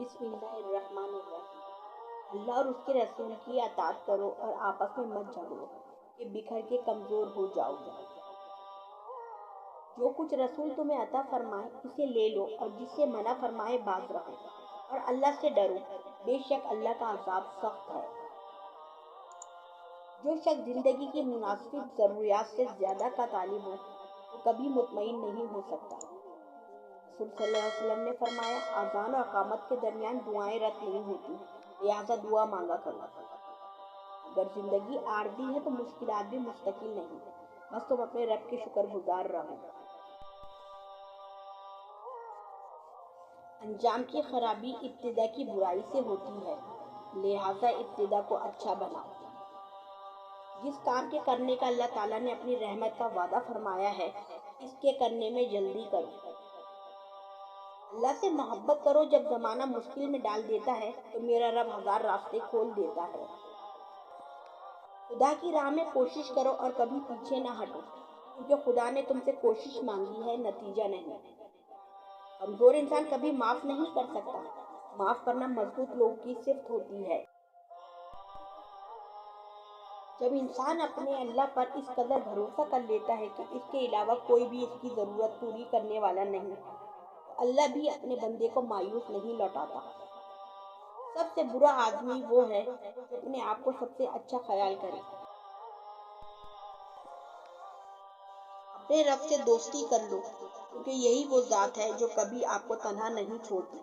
بسم اللہ الرحمن الرحیم۔ اللہ اور اس کے رسول کی اطاعت کرو اور آپس میں مت جھگڑو کہ بکھر کے کمزور ہو جاؤ گے۔ جو کچھ رسول تمہیں عطا فرمائے اسے لے لو اور جس سے منع فرمائے باز رہو اور اللہ سے ڈرو، بے شک اللہ کا عذاب سخت ہے۔ جو شخص زندگی کی مناسب ضروریات سے زیادہ کا طالب ہو وہ کبھی مطمئن نہیں ہو سکتا۔ رسول صلی اللہ علیہ وسلم نے فرمایا، اذان اور اقامت کے درمیان دعائیں رد نہیں ہوتی، لہٰذا دعا مانگا کرو۔ اگر زندگی عارضی ہے تو مشکلات بھی مستقل نہیں، بس تم اپنے رب کے شکر گزار رہو۔ انجام کی خرابی ابتدا کی برائی سے ہوتی ہے، لہٰذا ابتدا کو اچھا بناؤ۔ جس کام کے کرنے کا اللہ تعالیٰ نے اپنی رحمت کا وعدہ فرمایا ہے اس کے کرنے میں جلدی کرو۔ اللہ سے محبت کرو، جب زمانہ مشکل میں ڈال دیتا ہے تو میرا رب ہزار راستے کھول دیتا ہے۔ خدا کی راہ میں کوشش کرو اور کبھی پیچھے نہ ہٹو، کیونکہ خدا نے تم سے کوشش مانگی ہے، نتیجہ نہیں۔ کمزور انسان کبھی معاف نہیں کر سکتا، معاف کرنا مضبوط لوگوں کی صفت ہوتی ہے۔ جب انسان اپنے اللہ پر اس قدر بھروسہ کر لیتا ہے کہ اس کے علاوہ کوئی بھی اس کی ضرورت پوری کرنے والا نہیں، تو اللہ بھی اپنے بندے کو مایوس نہیں لوٹاتا۔ سب سے برا آدمی وہ ہے جو اپنے آپ کو سب سے اچھا خیال کرے۔ اپنے رب سے دوستی کر لو، کیونکہ یہی وہ ذات ہے جو کبھی آپ کو تنہا نہیں چھوڑتی۔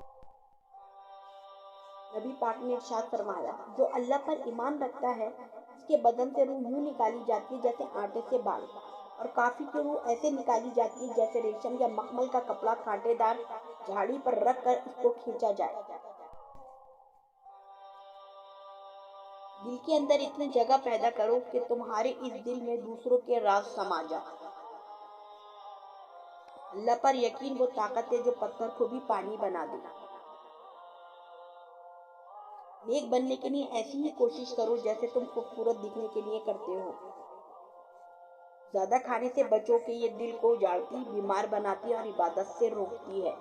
نبی پاک نے ارشاد فرمایا، جو اللہ پر ایمان رکھتا ہے اس کے بدن سے روح یوں نکالی جاتی ہے جیسے آٹے سے بال، اور کافر کی روح ایسے نکالی جاتی ہے جیسے ریشم یا مخمل کا کپڑا کانٹے دار جھاڑی پر رکھ کر اس کو کھینچا جائے۔ دل کے اندر اتنی جگہ پیدا کرو کہ تمہارے اس دل میں دوسروں کے راز سما جائے۔ اللہ پر یقین وہ طاقت ہے جو پتھر کو بھی پانی بنا دے۔ نیک بننے کے لیے ایسی ہی کوشش کرو جیسے تم خوبصورت دکھنے کے لیے کرتے ہو۔ زیادہ کھانے سے بچو کہ یہ دل کو اجاڑتی، بیمار بناتی اور عبادت سے روکتی ہے۔